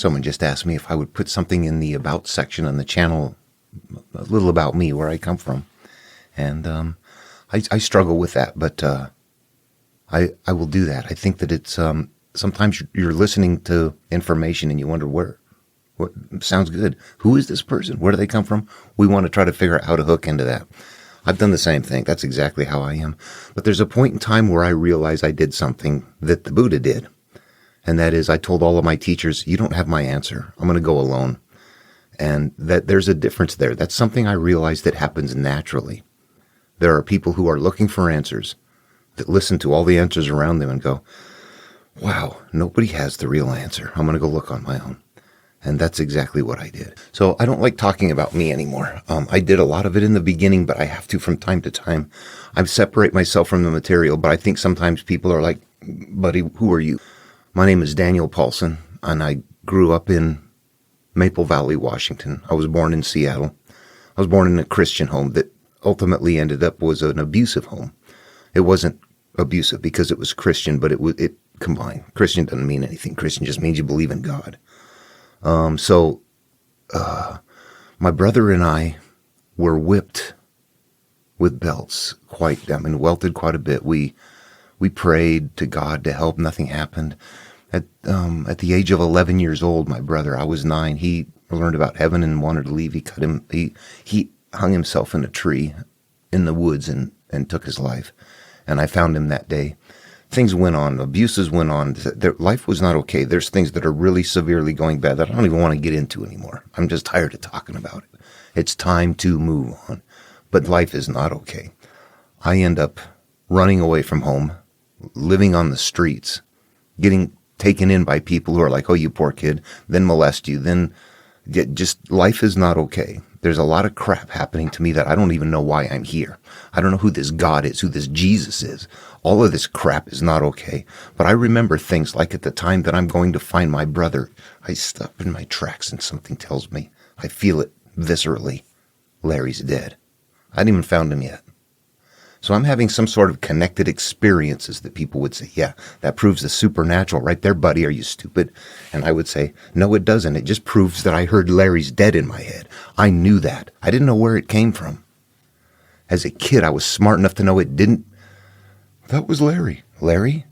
Someone just asked me if I would put something in the About section on the channel, a little about me, where I come from. And I struggle with that, but I will do that. I think that it's sometimes you're listening to information and you wonder what sounds good. Who is this person? Where do they come from? We want to try to figure out how to hook into that. I've done the same thing. That's exactly how I am. But there's a point in time where I realized I did something that the Buddha did. And that is, I told all of my teachers, you don't have my answer. I'm going to go alone. And that there's a difference there. That's something I realized that happens naturally. There are people who are looking for answers that listen to all the answers around them and go, wow, nobody has the real answer. I'm going to go look on my own. And that's exactly what I did. So I don't like talking about me anymore. I did a lot of it in the beginning, but I have to from time to time. I separate myself from the material, but I think sometimes people are like, buddy, who are you? My name is Daniel Paulson, and I grew up in Maple Valley, Washington. I was born in Seattle. I was born in a Christian home that ultimately ended up was an abusive home. It wasn't abusive because it was Christian, but it combined. Christian doesn't mean anything. Christian just means you believe in God. So my brother and I were whipped with belts welted quite a bit. We prayed to God to help. Nothing happened. At the age of 11 years old, my brother, I was 9, he learned about heaven and wanted to leave. He hung himself in a tree in the woods and took his life. And I found him that day. Things went on. Abuses went on. Life was not okay. There's things that are really severely going bad that I don't even want to get into anymore. I'm just tired of talking about it. It's time to move on. But life is not okay. I end up running away from home, living on the streets, getting taken in by people who are like, oh, you poor kid, then molest you, then just life is not okay. There's a lot of crap happening to me that I don't even know why I'm here. I don't know who this God is, who this Jesus is. All of this crap is not okay. But I remember things like at the time that I'm going to find my brother, I stop in my tracks and something tells me, I feel it viscerally, Larry's dead. I hadn't even found him yet. So I'm having some sort of connected experiences that people would say, yeah, that proves the supernatural right there, buddy. Are you stupid? And I would say, no, it doesn't. It just proves that I heard Larry's dead in my head. I knew that. I didn't know where it came from. As a kid, I was smart enough to know it didn't. That was Larry. Larry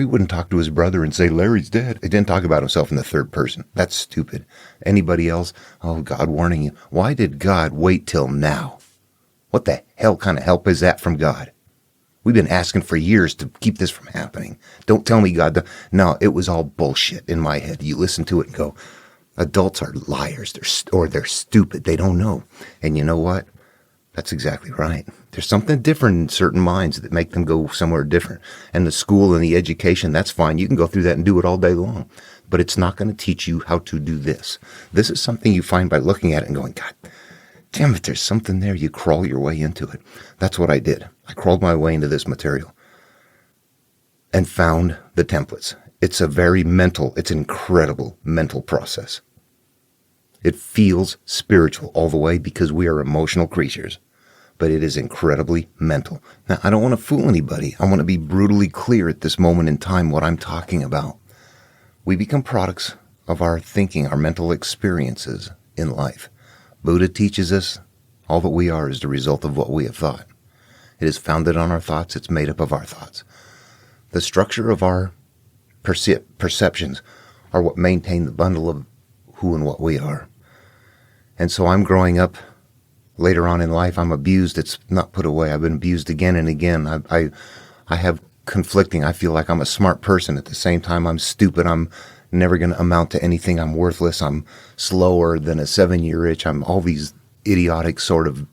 wouldn't talk to his brother and say, Larry's dead. He didn't talk about himself in the third person. That's stupid. Anybody else? Oh, God warning you. Why did God wait till now? What the hell kind of help is that from God? We've been asking for years to keep this from happening. Don't tell me God. No, it was all bullshit in my head. You listen to it and go, adults are liars. They're stupid. They don't know. And you know what? That's exactly right. There's something different in certain minds that make them go somewhere different. And the school and the education, that's fine. You can go through that and do it all day long. But it's not going to teach you how to do this. This is something you find by looking at it and going, God, damn it, there's something there. You crawl your way into it. That's what I did. I crawled my way into this material and found the templates. It's it's an incredible mental process. It feels spiritual all the way because we are emotional creatures, but it is incredibly mental. Now, I don't want to fool anybody. I want to be brutally clear at this moment in time what I'm talking about. We become products of our thinking, our mental experiences in life. Buddha teaches us all that we are is the result of what we have thought. It is founded on our thoughts. It's made up of our thoughts. The structure of our perceptions are what maintain the bundle of who and what we are. And so I'm growing up. Later on in life, I'm abused. It's not put away. I've been abused again and again. I have conflicting. I feel like I'm a smart person. At the same time, I'm stupid. I'm never going to amount to anything. I'm worthless. I'm slower than a 7-year itch. I'm all these idiotic sort of,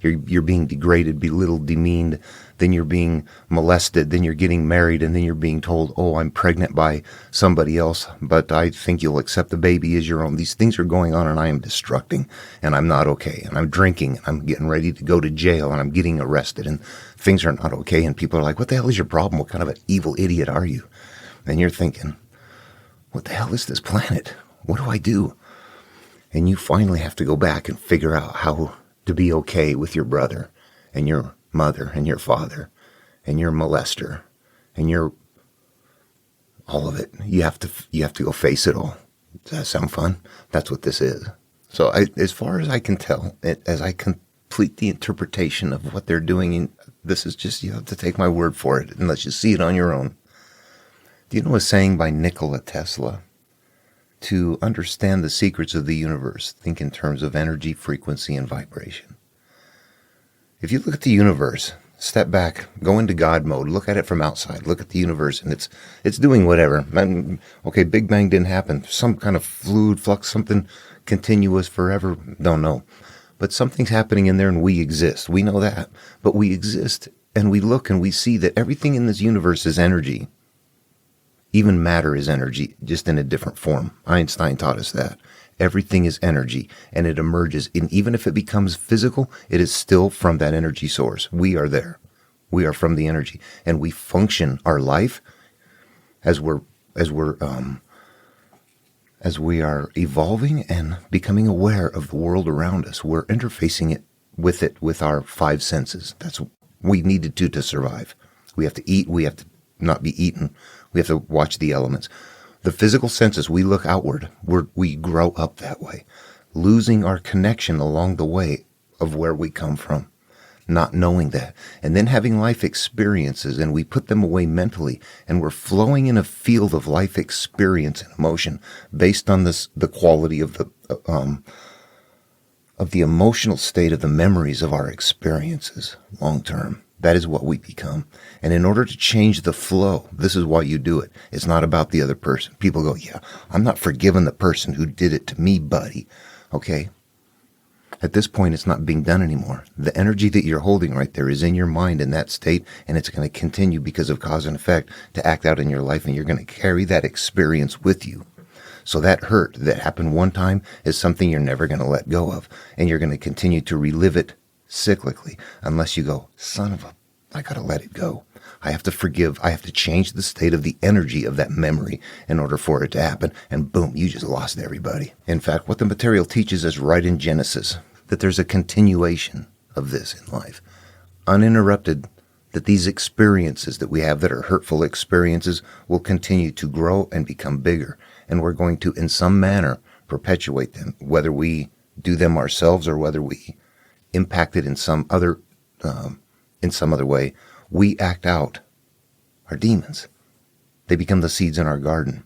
you're being degraded, belittled, demeaned. Then you're being molested. Then you're getting married. And then you're being told, oh, I'm pregnant by somebody else, but I think you'll accept the baby as your own. These things are going on and I am destructing and I'm not okay. And I'm drinking and I'm getting ready to go to jail and I'm getting arrested and things are not okay. And people are like, what the hell is your problem? What kind of an evil idiot are you? And you're thinking, what the hell is this planet? What do I do? And you finally have to go back and figure out how to be okay with your brother and your mother and your father and your molester and your all of it. You have to go face it all. Does that sound fun? That's what this is. So as far as I can tell, as I complete the interpretation of what they're doing, this is just, you have to take my word for it unless you see it on your own. Do you know a saying by Nikola Tesla? To understand the secrets of the universe, think in terms of energy, frequency, and vibration. If you look at the universe, step back, go into God mode, look at it from outside, look at the universe, and it's doing whatever. Okay, Big Bang didn't happen. Some kind of fluid flux, something continuous forever, don't know. But something's happening in there and we exist. We know that. But we exist and we look and we see that everything in this universe is energy. Even matter is energy, just in a different form. Einstein taught us that. Everything is energy, and it emerges. And even if it becomes physical, it is still from that energy source. We are there. We are from the energy. And we function our life as we are evolving and becoming aware of the world around us. We're interfacing it with our five senses. That's what we needed to survive. We have to eat. We have to not be eaten. We have to watch the elements. The physical senses, we look outward. We grow up that way, losing our connection along the way of where we come from, not knowing that. And then having life experiences, and we put them away mentally, and we're flowing in a field of life experience and emotion based on the quality of the emotional state of the memories of our experiences long term. That is what we become. And in order to change the flow, this is why you do it. It's not about the other person. People go, yeah, I'm not forgiving the person who did it to me, buddy. Okay. At this point, it's not being done anymore. The energy that you're holding right there is in your mind in that state, and it's going to continue because of cause and effect to act out in your life, and you're going to carry that experience with you. So that hurt that happened one time is something you're never going to let go of, and you're going to continue to relive it cyclically, unless you go, I gotta let it go. I have to forgive. I have to change the state of the energy of that memory in order for it to happen. And boom, you just lost everybody. In fact, what the material teaches us right in Genesis, that there's a continuation of this in life, uninterrupted, that these experiences that we have that are hurtful experiences will continue to grow and become bigger. And we're going to, in some manner, perpetuate them, whether we do them ourselves or whether we impacted in some other way, we act out our demons. They become the seeds in our garden,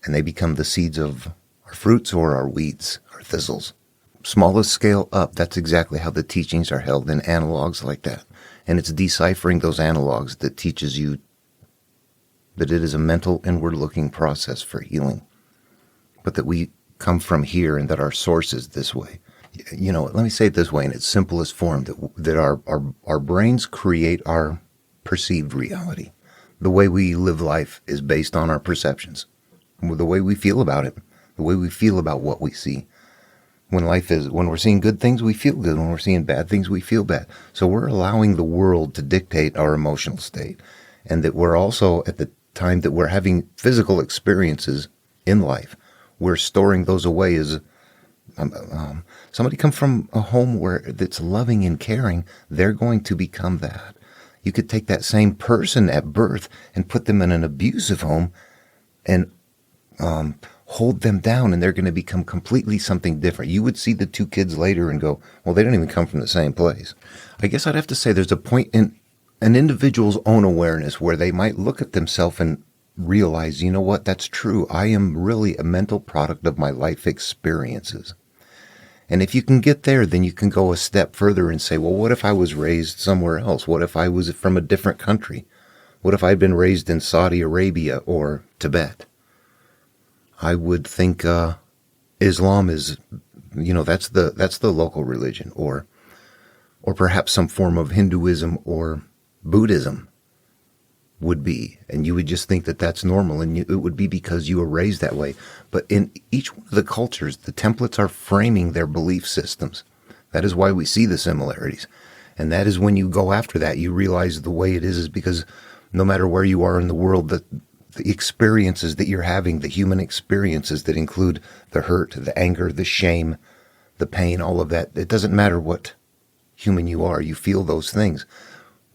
and they become the seeds of our fruits or our weeds, our thistles. Smallest scale up, that's exactly how the teachings are held in analogs like that. And it's deciphering those analogs that teaches you that it is a mental inward-looking process for healing, but that we come from here and that our source is this way. You know, let me say it this way in its simplest form, that our brains create our perceived reality. The way we live life is based on our perceptions, the way we feel about it, the way we feel about what we see. When we're seeing good things, we feel good. When we're seeing bad things, we feel bad. So we're allowing the world to dictate our emotional state. And that we're also, at the time that we're having physical experiences in life, we're storing those away as somebody come from a home where that's loving and caring, they're going to become that. You could take that same person at birth and put them in an abusive home and hold them down, and they're going to become completely something different. You would see the two kids later and go, well, they don't even come from the same place. I guess I'd have to say there's a point in an individual's own awareness where they might look at themselves and realize, you know what, that's true. I am really a mental product of my life experiences. And if you can get there, then you can go a step further and say, well, what if I was raised somewhere else? What if I was from a different country? What if I'd been raised in Saudi Arabia or Tibet? I would think Islam is, that's the local religion, or perhaps some form of Hinduism or Buddhism would be, and you would just think that that's normal, and it would be because you were raised that way. But in each one of the cultures, the templates are framing their belief systems. That is why we see the similarities. And that is when you go after that, you realize the way it is because no matter where you are in the world, the experiences that you're having, the human experiences that include the hurt, the anger, the shame, the pain, all of that, it doesn't matter what human you are, you feel those things.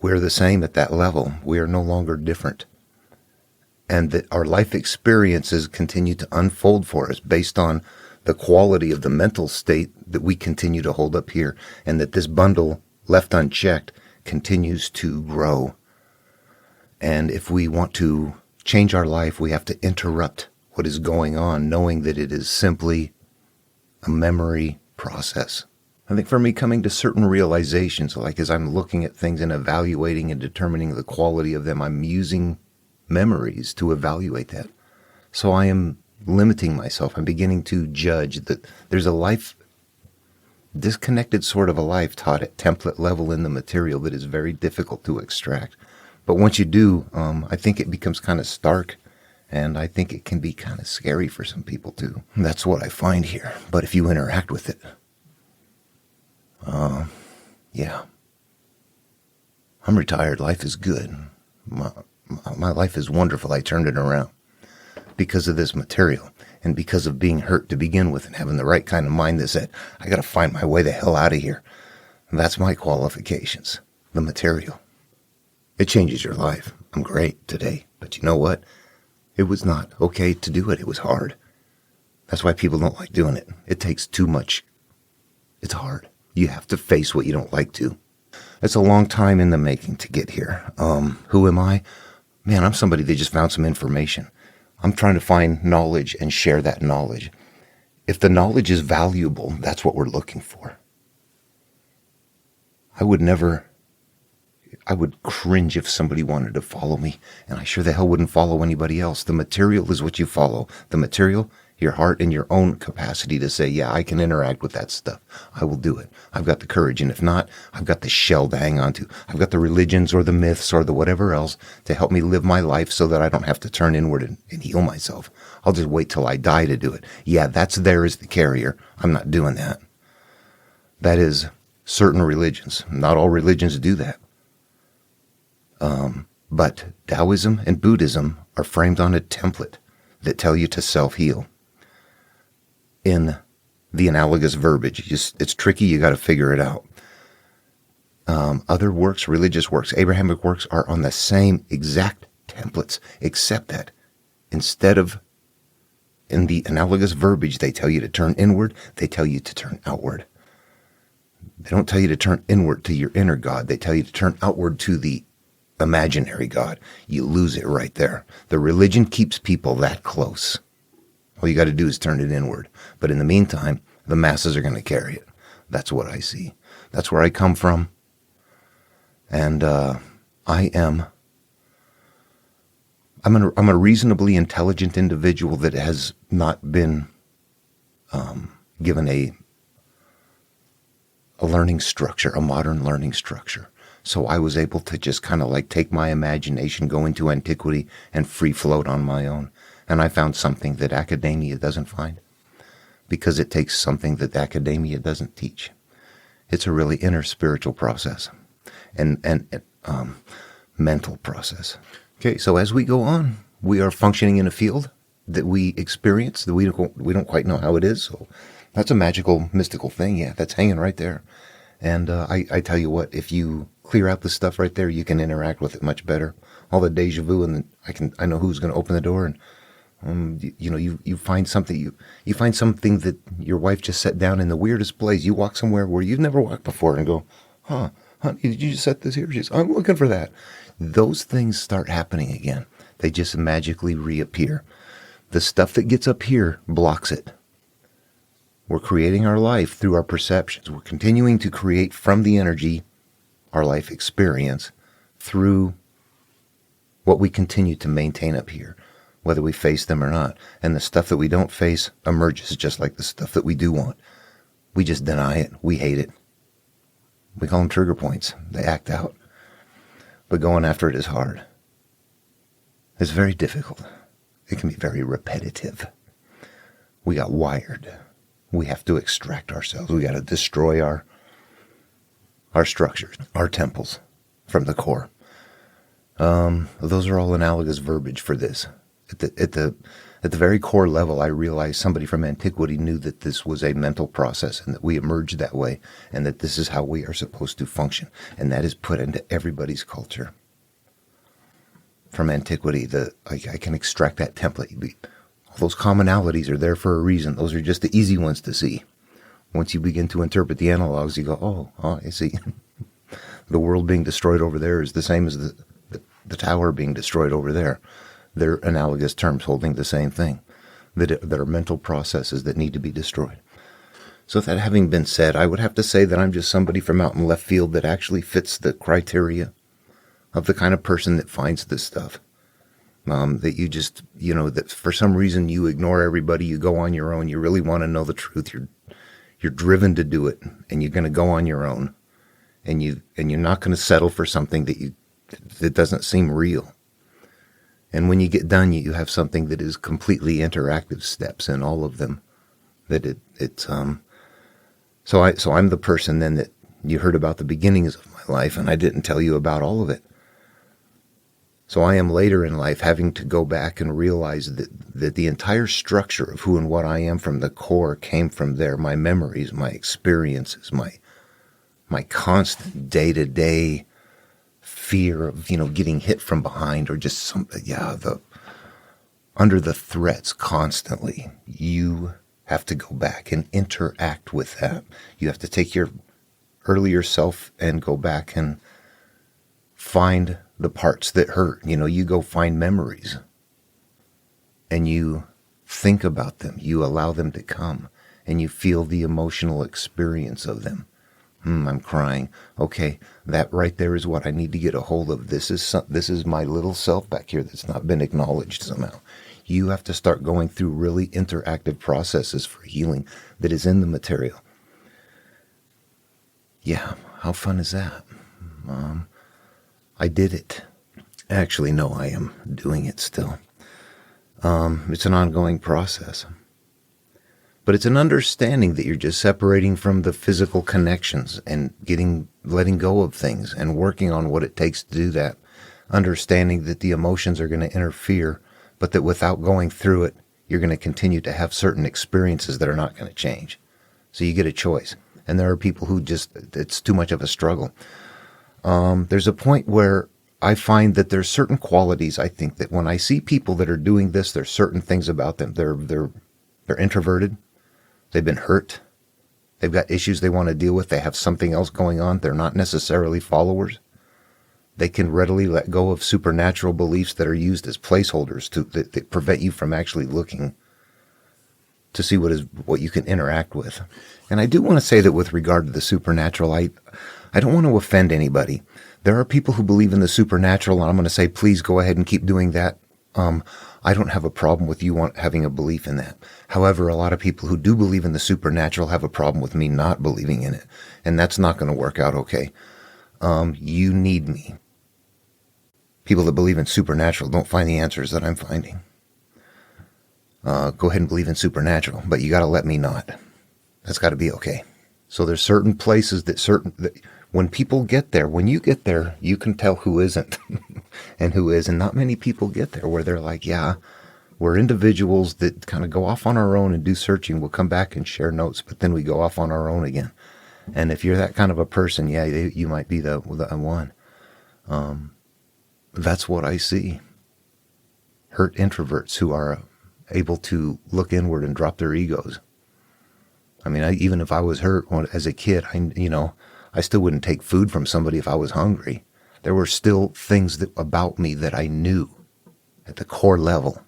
We're the same at that level. We are no longer different. and that our life experiences continue to unfold for us based on the quality of the mental state that we continue to hold up here, and that this bundle, left unchecked, continues to grow. And if we want to change our life, we have to interrupt what is going on, knowing that it is simply a memory process. I think for me, coming to certain realizations, like as I'm looking at things and evaluating and determining the quality of them, I'm using memories to evaluate that. So I am limiting myself. I'm beginning to judge that there's a life, disconnected sort of a life taught at template level in the material that is very difficult to extract. But once you do, I think it becomes kind of stark, and I think it can be kind of scary for some people too. That's what I find here. But if you interact with it, yeah. I'm retired. Life is good. My life is wonderful. I turned it around because of this material and because of being hurt to begin with and having the right kind of mind that said, I got to find my way the hell out of here. And that's my qualifications, the material. It changes your life. I'm great today. But you know what? It was not okay to do it. It was hard. That's why people don't like doing it. It takes too much. It's hard. You have to face what you don't like to. It's a long time in the making to get here. Who am I? Man, I'm somebody that just found some information. I'm trying to find knowledge and share that knowledge. If the knowledge is valuable, that's what we're looking for. I would cringe if somebody wanted to follow me, and I sure the hell wouldn't follow anybody else. The material is what you follow. The material, your heart, and your own capacity to say, yeah, I can interact with that stuff. I will do it. I've got the courage, and if not, I've got the shell to hang on to. I've got the religions or the myths or the whatever else to help me live my life so that I don't have to turn inward and heal myself. I'll just wait till I die to do it. Yeah, that's there as the carrier. I'm not doing that. That is certain religions. Not all religions do that. But Taoism and Buddhism are framed on a template that tell you to self-heal in the analogous verbiage. It's tricky. You got to figure it out. Other works, religious works, Abrahamic works are on the same exact templates, except that instead of in the analogous verbiage, they tell you to turn inward, they tell you to turn outward. They don't tell you to turn inward to your inner God. They tell you to turn outward to the imaginary God. You lose it right there. The religion keeps people that close. All you got to do is turn it inward. But in the meantime, the masses are going to carry it. That's what I see. That's where I come from. And I'm a reasonably intelligent individual that has not been given a learning structure, a modern learning structure. So I was able to just kind of like take my imagination, go into antiquity, and free float on my own. And I found something that academia doesn't find, because it takes something that academia doesn't teach. It's a really inner spiritual process and mental process. Okay, so as we go on, we are functioning in a field that we experience, that we don't quite know how it is. So that's a magical, mystical thing. Yeah, that's hanging right there. And I tell you what, if you clear out the stuff right there, you can interact with it much better. All the deja vu, and I know who's going to open the door, and you find something you find something that your wife just set down in the weirdest place. You walk somewhere where you've never walked before, and go, "Huh, honey, did you just set this here?" She's, "I'm looking for that." Those things start happening again. They just magically reappear. The stuff that gets up here blocks it. We're creating our life through our perceptions. We're continuing to create from the energy our life experience through what we continue to maintain up here, whether we face them or not. And the stuff that we don't face emerges just like the stuff that we do want. We just deny it. We hate it. We call them trigger points. They act out. But going after it is hard. It's very difficult. It can be very repetitive. We got wired. We have to extract ourselves. We got to destroy our structures, our temples from the core. Those are all analogous verbiage for this. At the very core level, I realized somebody from antiquity knew that this was a mental process and that we emerged that way, and that this is how we are supposed to function, and that is put into everybody's culture. from antiquity. I can extract that template. All those commonalities are there for a reason. Those are just the easy ones to see. Once you begin to interpret the analogs, you go, oh, I see. The world being destroyed over there is the same as the tower being destroyed over there. They're analogous terms holding the same thing. That are mental processes that need to be destroyed. So that having been said, I would have to say that I'm just somebody from out in left field that actually fits the criteria of the kind of person that finds this stuff. That you just, that for some reason you ignore everybody, you go on your own, you really want to know the truth, you're driven to do it, and you're going to go on your own, and you're not going to settle for something that doesn't seem real. And when you get done, you have something that is completely interactive steps in all of them. So I'm the person then that you heard about the beginnings of my life, and I didn't tell you about all of it. So I am later in life having to go back and realize that the entire structure of who and what I am from the core came from there. My memories, my experiences, my constant day-to-day fear of, getting hit from behind or just something, under the threats constantly. You have to go back and interact with that. You have to take your earlier self and go back and find the parts that hurt. You go find memories and you think about them. You allow them to come and you feel the emotional experience of them. I'm crying. Okay, that right there is what I need to get a hold of. This is my little self back here that's not been acknowledged somehow. You have to start going through really interactive processes for healing that is in the material. Yeah, how fun is that? I did it. Actually, no, I am doing it still. It's an ongoing process. But it's an understanding that you're just separating from the physical connections and letting go of things and working on what it takes to do that. Understanding that the emotions are going to interfere, but that without going through it, you're going to continue to have certain experiences that are not going to change. So you get a choice. And there are people who it's too much of a struggle. There's a point where I find that there's certain qualities. I think that when I see people that are doing this, there's certain things about them. They're introverted. They've been hurt. They've got issues they want to deal with. They have something else going on. They're not necessarily followers. They can readily let go of supernatural beliefs that are used as placeholders that prevent you from actually looking to see what you can interact with. And I do want to say that with regard to the supernatural, I don't want to offend anybody. There are people who believe in the supernatural, and I'm going to say, please go ahead and keep doing that. I don't have a problem with you having a belief in that. However, a lot of people who do believe in the supernatural have a problem with me not believing in it. And that's not going to work out okay. You need me. People that believe in supernatural don't find the answers that I'm finding. Go ahead and believe in supernatural, but you got to let me not. That's got to be okay. So there's certain places that when people get there, when you get there, you can tell who isn't and who is. And not many people get there where they're like, yeah, we're individuals that kind of go off on our own and do searching. We'll come back and share notes, but then we go off on our own again. And if you're that kind of a person, yeah, you might be the one. That's what I see. Hurt introverts who are able to look inward and drop their egos. I mean, even if I was hurt as a kid, I still wouldn't take food from somebody if I was hungry. There were still things about me that I knew at the core level.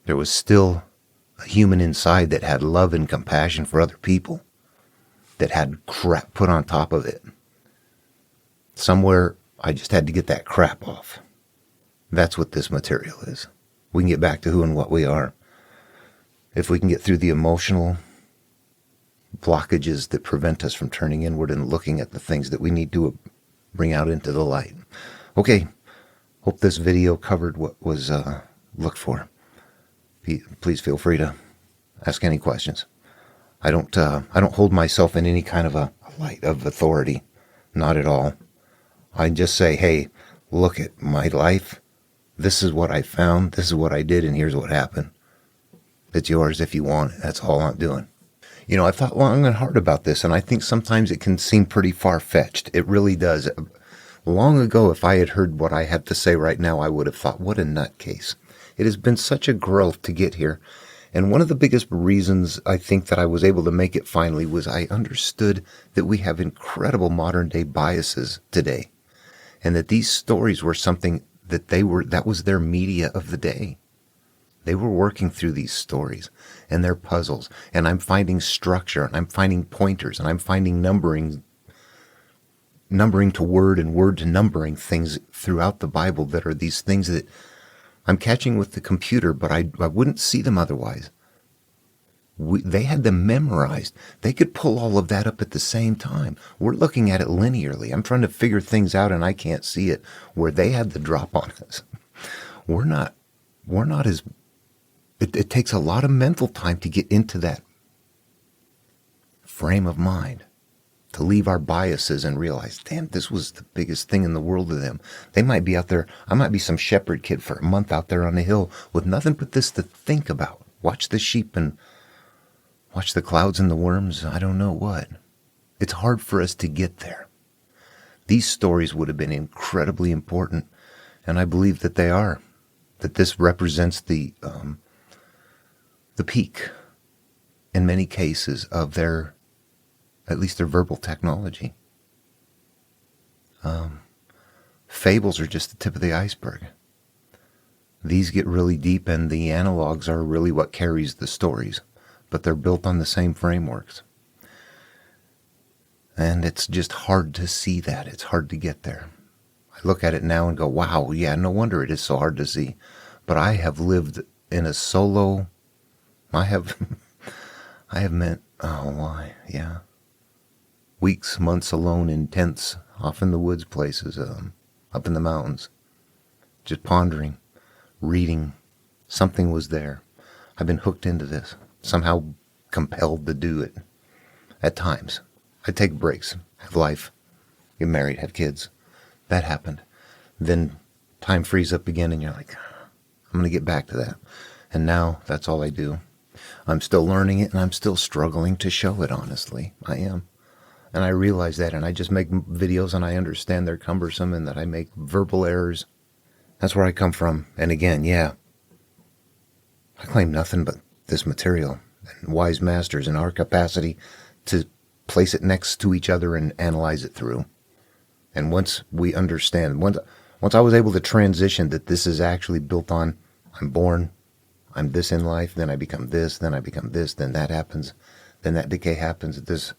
There was still a human inside that had love and compassion for other people, that had crap put on top of it. Somewhere, I just had to get that crap off. That's what this material is. We can get back to who and what we are. If we can get through the emotional blockages that prevent us from turning inward and looking at the things that we need to bring out into the light. Okay, hope this video covered what was looked for. Please feel free to ask any questions. I don't hold myself in any kind of a light of authority, not at all. I just say, hey, look at my life. This is what I found. This is what I did, and here's what happened. It's yours if you want it. That's all I'm doing. I've thought long and hard about this, and I think sometimes it can seem pretty far-fetched. It really does. Long ago, if I had heard what I have to say right now, I would have thought, what a nutcase. It has been such a growth to get here. And one of the biggest reasons I think that I was able to make it finally was I understood that we have incredible modern day biases today. And that these stories were something that was their media of the day. They were working through these stories and their puzzles. And I'm finding structure, and I'm finding pointers, and I'm finding numbering to word and word to numbering things throughout the Bible that are these things that I'm catching with the computer, but I wouldn't see them otherwise. They had them memorized. They could pull all of that up at the same time. We're looking at it linearly. I'm trying to figure things out and I can't see it, where they had the drop on us. We're not as, it takes a lot of mental time to get into that frame of mind, to leave our biases and realize, damn, this was the biggest thing in the world to them. They might be out there, I might be some shepherd kid for a month out there on the hill with nothing but this to think about. Watch the sheep and watch the clouds and the worms, I don't know what. It's hard for us to get there. These stories would have been incredibly important, and I believe that they are. That this represents the peak, in many cases, of at least their verbal technology. Fables are just the tip of the iceberg. These get really deep, and the analogs are really what carries the stories, but they're built on the same frameworks. And it's just hard to see that. It's hard to get there. I look at it now and go, wow, yeah, no wonder it is so hard to see. But I have lived in a solo, I have meant, oh, why, yeah. Weeks, months alone in tents, off in the woods places, up in the mountains, just pondering, reading. Something was there. I've been hooked into this, somehow compelled to do it. At times, I take breaks, have life, get married, have kids. That happened. Then time frees up again and you're like, I'm going to get back to that. And now that's all I do. I'm still learning it and I'm still struggling to show it, honestly. I am. And I realize that, and I just make videos and I understand they're cumbersome and that I make verbal errors. That's where I come from. And again, yeah, I claim nothing but this material and wise masters in our capacity to place it next to each other and analyze it through. And once we understand, once I was able to transition that this is actually built on, I'm born, I'm this in life, then I become this, then I become this, then that happens, then that decay happens, this.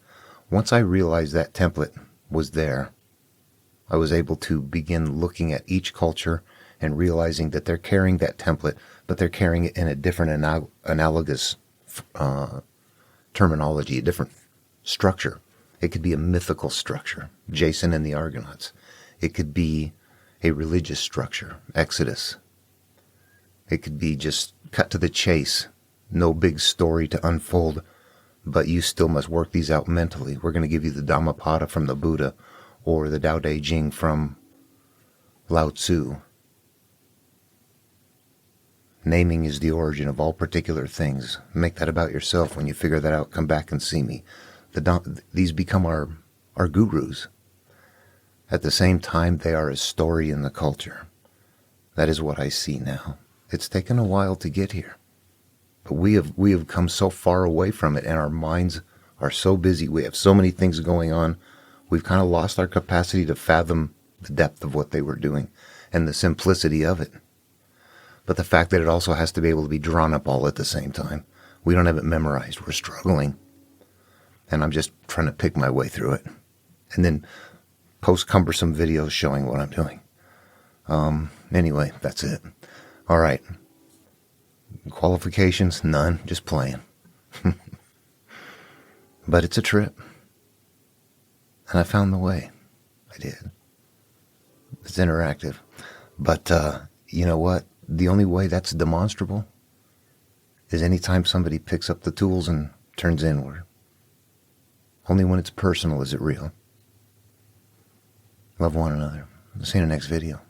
Once I realized that template was there, I was able to begin looking at each culture and realizing that they're carrying that template, but they're carrying it in a different analogous terminology, a different structure. It could be a mythical structure, Jason and the Argonauts. It could be a religious structure, Exodus. It could be just cut to the chase, no big story to unfold, but you still must work these out mentally. We're going to give you the Dhammapada from the Buddha or the Tao Te Ching from Lao Tzu. Naming is the origin of all particular things. Make that about yourself. When you figure that out, come back and see me. These become our gurus. At the same time, they are a story in the culture. That is what I see now. It's taken a while to get here. But we have come so far away from it, and our minds are so busy. We have so many things going on. We've kind of lost our capacity to fathom the depth of what they were doing and the simplicity of it. But the fact that it also has to be able to be drawn up all at the same time. We don't have it memorized. We're struggling. And I'm just trying to pick my way through it. And then post cumbersome videos showing what I'm doing. Anyway, that's it. All right. Qualifications? None. Just playing. But it's a trip. And I found the way. I did. It's interactive. But you know what? The only way that's demonstrable is anytime somebody picks up the tools and turns inward. Only when it's personal is it real. Love one another. See you in the next video.